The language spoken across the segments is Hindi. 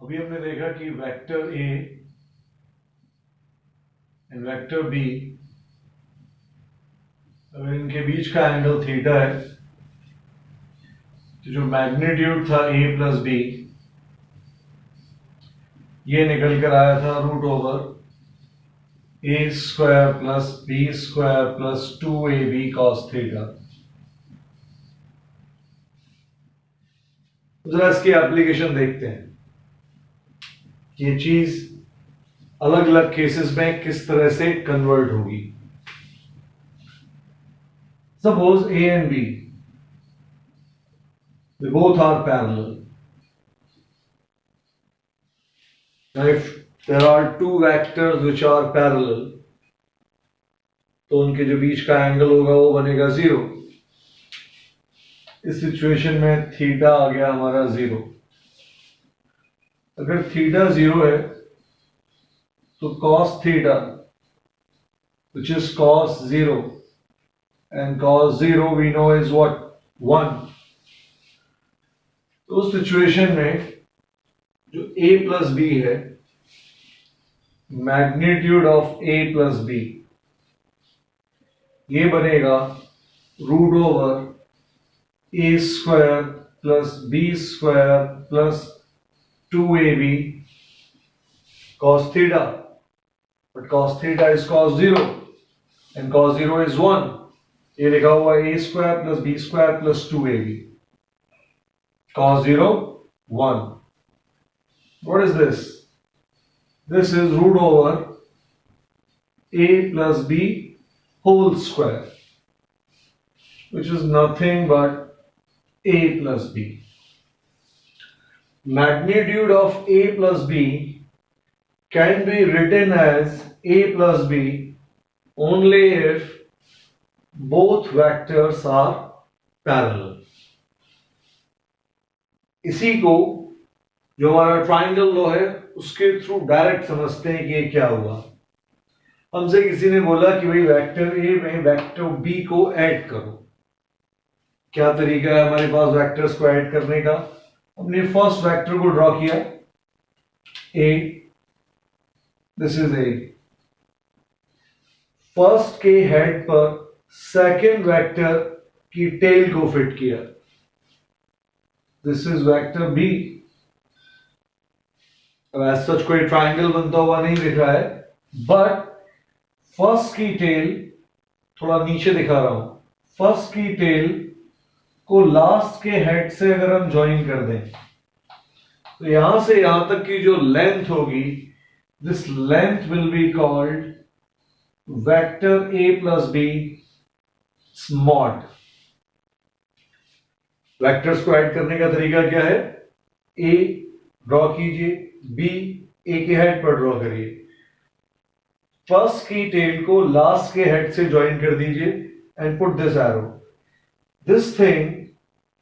अभी हमने देखा कि vector A and vector B, अगर इनके बीच का एंगल थीटा है तो जो मैग्नीट्यूड था ए प्लस बी, ये निकल कर आया था root over A square plus B square plus 2ab cos theta. जरा इसकी एप्लीकेशन देखते हैं, ये चीज अलग अलग केसेस में किस तरह से कन्वर्ट होगी। Suppose A and B, they both are parallel. Now if there are two vectors which are parallel, तो उनके जो बीच का एंगल होगा वो बनेगा 0। इस सिचुएशन में थीटा आ गया हमारा 0। अगर थीटा 0 है तो cos theta which is cos 0 and cos 0 we know is what 1। तो उस सिचुएशन में जो a प्लस बी है, magnitude of a plus B, ये बनेगा root over A square plus B square plus 2ab cos theta, but cos theta is cos 0 and cos 0 is 1। ये लिखा हुआ a square plus B square plus 2ab cos 0 1। What is this? This is root over a plus b whole square, which is nothing but a plus b. Magnitude of a plus b can be written as a plus b only if both vectors are parallel। इसी को जो हमारा ट्राइंगल लॉ है उसके थ्रू डायरेक्ट समझते हैं कि ये क्या हुआ। हमसे किसी ने बोला कि भाई वेक्टर ए में वेक्टर बी को ऐड करो। क्या तरीका है हमारे पास वेक्टर्स को ऐड करने का? हमने फर्स्ट वेक्टर को ड्रॉ किया ए, दिस इज ए। फर्स्ट के हेड पर सेकेंड वेक्टर की टेल को फिट किया, दिस इज वेक्टर बी। अब एज सच कोई ट्राइंगल बनता हुआ नहीं दिख रहा है, बट फर्स्ट की टेल थोड़ा नीचे दिखा रहा हूं। फर्स्ट की टेल को लास्ट के हेड से अगर हम ज्वाइन कर दें तो यहां से यहां तक की जो लेंथ होगी, this length will be called vector A plus B mod. Vectors को ऐड करने का तरीका क्या है? ए ड्रॉ कीजिए, बी ए के हेड पर ड्रॉ करिए, फर्स्ट की टेल को लास्ट के हेड से ज्वाइन कर दीजिए and put this arrow. This thing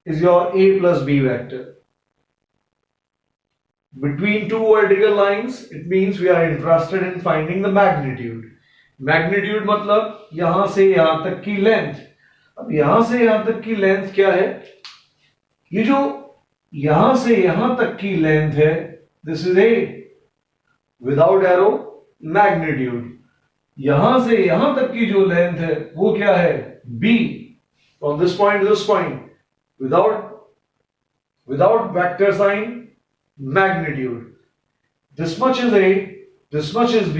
is your a plus b vector between two vertical lines। it means we are interested in finding the magnitude। Magnitude मतलब यहां से यहां तक की लेंथ। अब यहां से यहां तक की लेंथ क्या है? ये जो यहां से यहां तक की लेंथ है, this is a without arrow magnitude. यहां से यहां तक की जो लेंथ है वो क्या है? b from this point to this point without vector sign magnitude. This much is a, this much is b।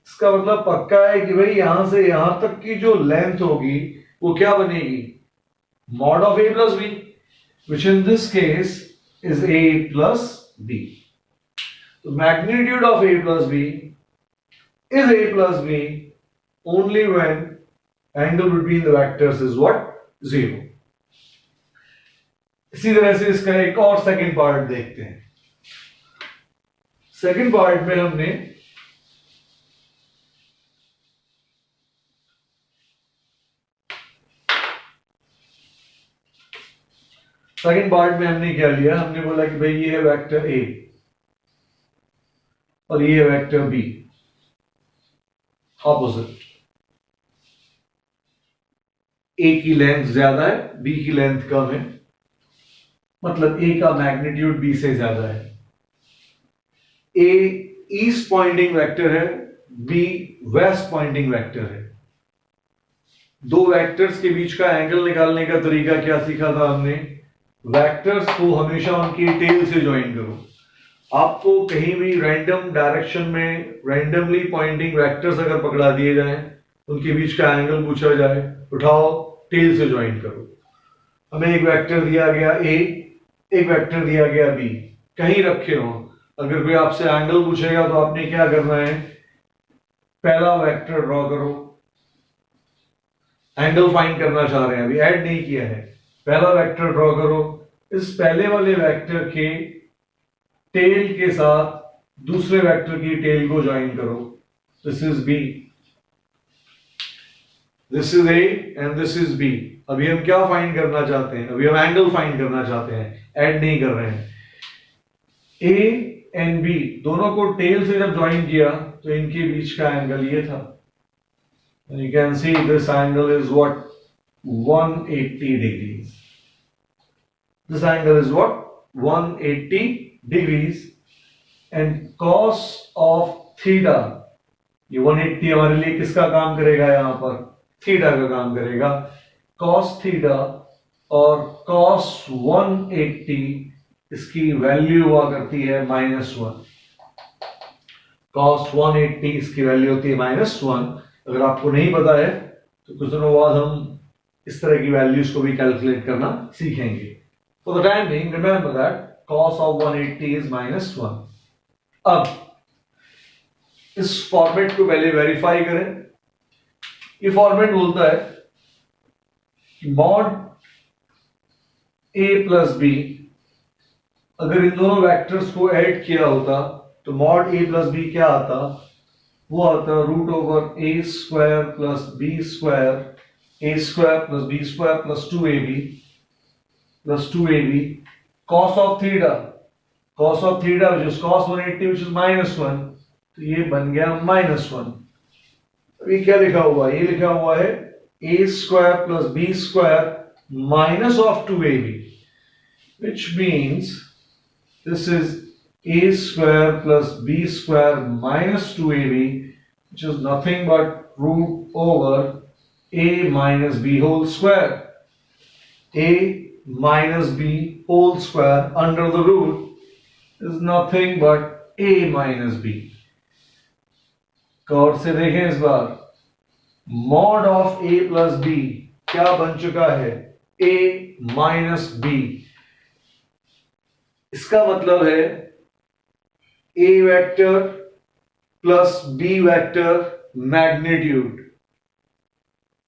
इसका मतलब पक्का है कि भाई यहां से यहां तक की जो लेंथ होगी वो क्या बनेगी? Mod of a plus b, which in this case is a plus b। तो magnitude of a plus b is a plus b only when angle between the vectors is what? 0। इसी तरह से इसका एक और सेकंड पार्ट देखते हैं। सेकंड पार्ट में हमने क्या लिया? हमने बोला कि भाई ये है वेक्टर ए और ये है वेक्टर बी, ऑपोजिट। ए की लेंथ ज्यादा है, बी की लेंथ कम है, मतलब ए का मैग्नीट्यूड बी से ज्यादा है। ए ईस्ट पॉइंटिंग वेक्टर है, बी वेस्ट पॉइंटिंग वेक्टर है। दो वेक्टर्स के बीच का एंगल निकालने का तरीका क्या सीखा था हमने? वेक्टर्स को हमेशा उनकी टेल से ज्वाइन करो। आपको कहीं भी रैंडम डायरेक्शन में रैंडमली पॉइंटिंग वेक्टर्स अगर पकड़ा दिए जाएं, उनके बीच का एंगल पूछा जाए, उठाओ, टेल से ज्वाइन करो। हमें एक वेक्टर दिया गया ए, एक वेक्टर दिया गया बी, कहीं रखे हो। अगर कोई आपसे एंगल पूछेगा तो आपने क्या करना है? पहला वेक्टर ड्रॉ करो। एंगल फाइंड करना चाह रहे हैं, अभी ऐड नहीं किया है। पहला वेक्टर ड्रॉ करो, इस पहले वाले वेक्टर के टेल के साथ दूसरे वेक्टर की टेल को ज्वाइन करो। This is B, this is A and this is B. अभी हम क्या फाइंड करना चाहते हैं? अभी हम एंगल फाइंड करना चाहते हैं, ऐड नहीं कर रहे हैं। ए एंड बी दोनों को टेल से जब ज्वाइन किया तो इनके बीच का एंगल ये था। You can see this angle is what? 180 degrees. This angle is what? 180 degrees. And cos of theta, ये 180 हमारे लिए किसका काम करेगा? यहां पर थीटा का काम करेगा। cos थीटा और cos 180 इसकी वैल्यू हुआ करती है -1। cos 180 इसकी वैल्यू होती है -1। अगर आपको नहीं पता है तो कुछ दिनों बाद हम इस तरह की वैल्यूज को भी कैलकुलेट करना सीखेंगे। For the time being remember that cos of 180 is -1। अब इस फॉर्मेट को पहले वेरीफाई करें। ये फॉर्मेट बोलता है कि मॉड a प्लस बी, अगर इन दोनों वेक्टर्स को ऐड किया होता तो मॉड a प्लस बी क्या आता? वो आता √a² plus b square, a² plus b square plus 2ab cos of theta which is cos 180 which is -1, तो ये बन गया -1। अभी क्या लिखा हुआ है? ये लिखा हुआ है a² plus b square minus of 2ab, which means this is a² plus b² minus 2ab, which is nothing but root over a minus b whole square. A minus b whole square under the root is nothing but a minus b. गौर से देखें इस बार, mod of a plus b क्या बन चुका है? a minus b। इसका मतलब है a vector plus b vector magnitude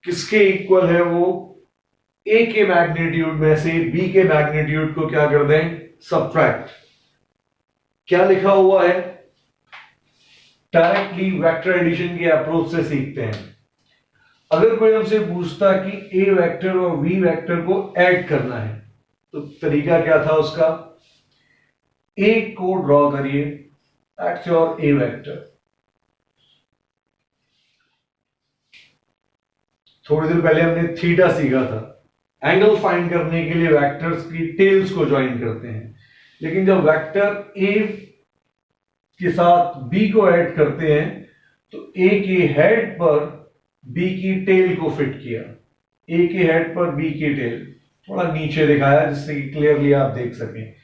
किसके इक्वल है? वो a के मैग्नीट्यूड में से b के मैग्नीट्यूड को क्या कर दें? सबट्रैक्ट। क्या लिखा हुआ है? डायरेक्टली वेक्टर एडिशन की अप्रोच से सीखते हैं। अगर कोई हमसे पूछता कि a वेक्टर और v वेक्टर को ऐड करना है तो तरीका क्या था उसका? a को ड्रॉ करिए, दैट्स योर a वेक्टर। थोड़ी देर पहले हमने थीटा सीखा था। एंगल फाइंड करने के लिए वेक्टर्स की टेल्स को ज्वाइन करते हैं, लेकिन जब वेक्टर a के साथ b को ऐड करते हैं तो a के हेड पर b की टेल को फिट किया। a के हेड पर b की टेल थोड़ा नीचे दिखाया जिससे कि क्लियरली आप देख सकें।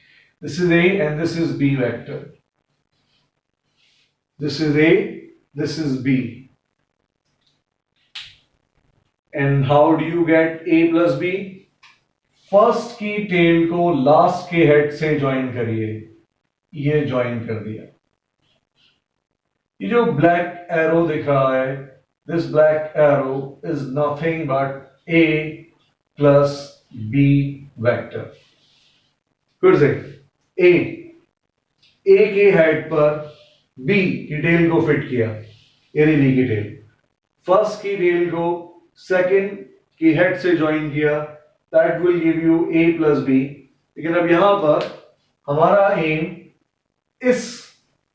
This is a and this is b vector. This is a, this is b। And how do you get a plus b? First की टेल को लास्ट के हेड से ज्वाइन करिए। ये ज्वाइन कर दिया। ये जो ब्लैक एरो दिख रहा है, this black arrow is nothing but a plus b vector. फिर से a के हेड पर b की टेल को फिट किया, ये रही b की टेल। फर्स्ट की टेल को सेकंड की हेड से ज्वाइन किया, that will give you a plus b। लेकिन अब यहां पर हमारा एम इस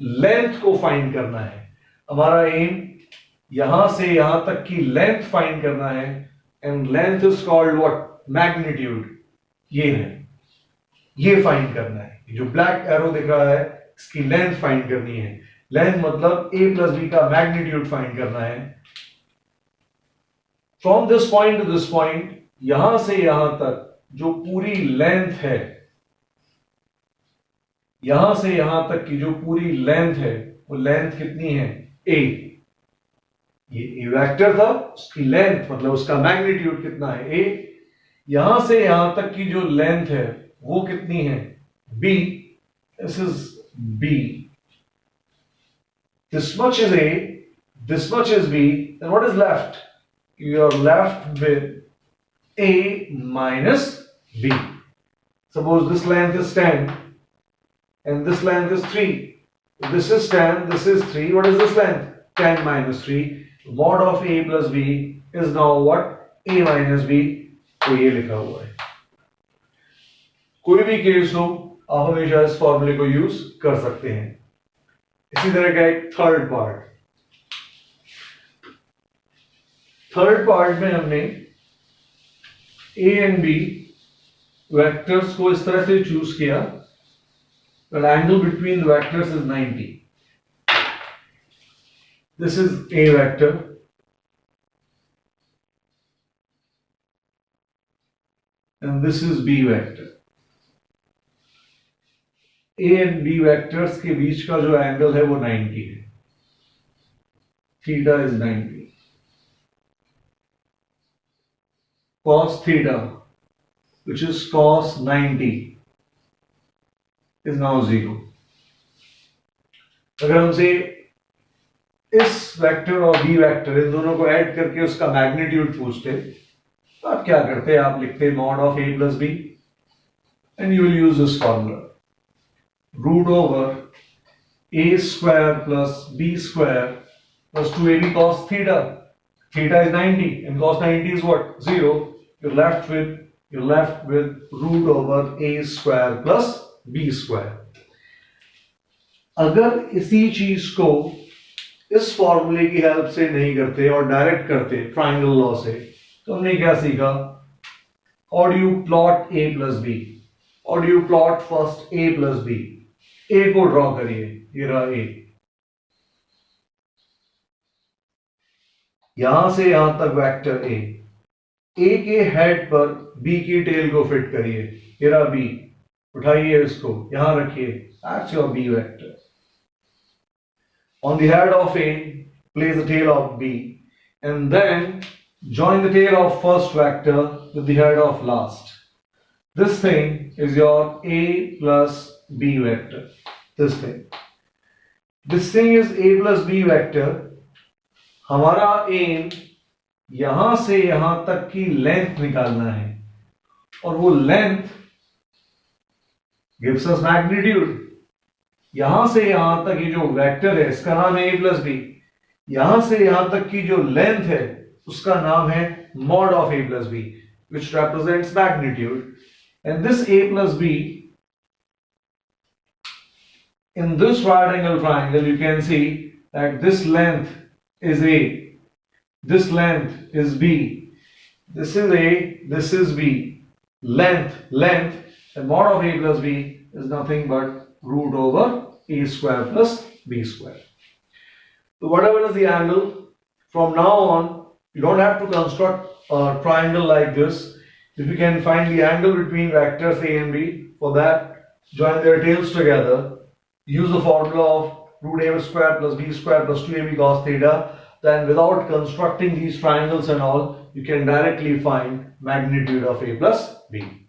लेंथ को फाइंड करना है। हमारा एम यहां से यहां तक की लेंथ फाइंड करना है, and length is called what? Magnitude. ये है, ये फाइंड करना है। जो ब्लैक एरो दिख रहा है इसकी लेंथ फाइंड करनी है। लेंथ मतलब a प्लस बी का मैग्नीट्यूड फाइंड करना है। From this point to this point, यहां से यहां तक जो पूरी लेंथ है, यहां से यहां तक की जो पूरी लेंथ है, वो लेंथ कितनी है? a। ये a वेक्टर था, उसकी लेंथ मतलब उसका मैग्नीट्यूड कितना है? a। यहां से यहां तक की जो लेंथ है वो कितनी है? b। This is b। This much is a, this much is b, then what is left? You are left with a minus b. Suppose this length is 10 and this length is 3. This is 10, this is 3. What is this length? 10 minus 3. Mod of a plus b is now what? a minus b. तो ये लिखा हुआ है। कोई भी केस हो, आप हमेशा इस फॉर्मूले को यूज कर सकते हैं। इसी तरह का एक थर्ड पार्ट में हमने a एंड b वेक्टर्स को इस तरह से चूज किया, the angle between the vectors is 90. This is a vector and this is b vector. a and b vectors के बीच का जो एंगल है वो 90 है। Theta is 90। cos theta, which is cos 90, is now 0. अगर हमसे इस वेक्टर और बी वेक्टर इन दोनों को ऐड करके उसका मैग्नीट्यूड पूछते, तो आप क्या करते? आप लिखते mod of a plus B and you will use this formula, root over a square plus b square plus 2ab cos theta. Theta is 90 and cos 90 is what? 0. You're left with root over a square plus b square. अगर इसी चीज को इस फॉर्मूले की हेल्प से नहीं करते और डायरेक्ट करते ट्राइंगल लॉ से, तो हमने क्या सीखा? How do you plot a plus b? How do you plot first a plus b? a को ड्रॉ करिए, ये रहा a। यहां से यहां तक वेक्टर a के हेड पर b की टेल को फिट करिए, ये रहा b। उठाइए इसको, यहां रखिए, that's your b vector. On the head of a, place the tail of b and then join the tail of first vector with the head of last. This thing is your a plus b vector. This thing is a plus b vector. हमारा एम यहां से यहां तक की लेंथ निकालना है और वो लेंथ गिव्स अस मैग्नीट्यूड। यहां से यहां तक ये जो वेक्टर है इसका नाम है a प्लस बी। यहां से यहां तक की जो लेंथ है उसका नाम है mod of a plus B, which represents magnitude. And this a plus b, in this right angle triangle, you can see that this length is a, this length is b, this is a, this is b. Length, the mod of a plus b is nothing but root over a square plus b square. So whatever is the angle, from now on, you don't have to construct a triangle like this. If you can find the angle between vectors a and b, for that, join their tails together, use the formula of root a square plus b square plus 2ab cos theta, then without constructing these triangles and all, you can directly find magnitude of a plus b.